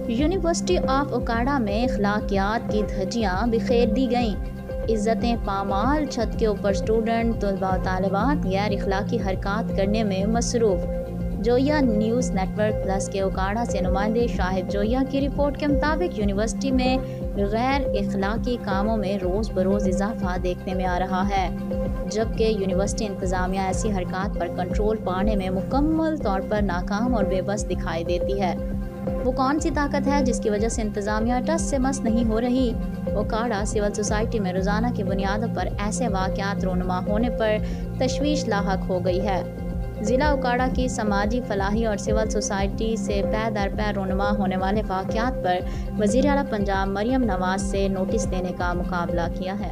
University of Okara में अखलाकियात की धज्जियां बिखेर दी गईं। इज्जतें पामाल, छत के ऊपर स्टूडेंट, तलबा और तालिबात गैर अखलाकी हरकत करने में मसरूफ़। जोया न्यूज़ नेटवर्क प्लस के ओकाड़ा से नुमाइंदे शाहिद जोया की रिपोर्ट के मुताबिक यूनिवर्सिटी में गैर अखलाकी कामों में रोज़ बरोज़ इजाफा देखने में आ रहा है, जबकि यूनिवर्सिटी इंतज़ामिया ऐसी हरकत पर कंट्रोल पाने में मुकम्मल तौर पर नाकाम और बेबस दिखाई देती है। वो कौन सी ताकत है जिसकी वजह से इंतज़ामिया टस से मस नहीं हो रही? ओकाड़ा सिविल सोसाइटी में रोज़ाना की बुनियादों पर ऐसे वाक़यात रोनुमा होने पर तशवीश लाहक हो गई है। ज़िला ओकाड़ा की समाजी फलाही और सिविल सोसाइटी से पै दर पै रोनुमा होने वाले वाक़यात पर वज़ीर आला पंजाब मरियम नवाज़ से नोटिस देने का मुकाबला किया है।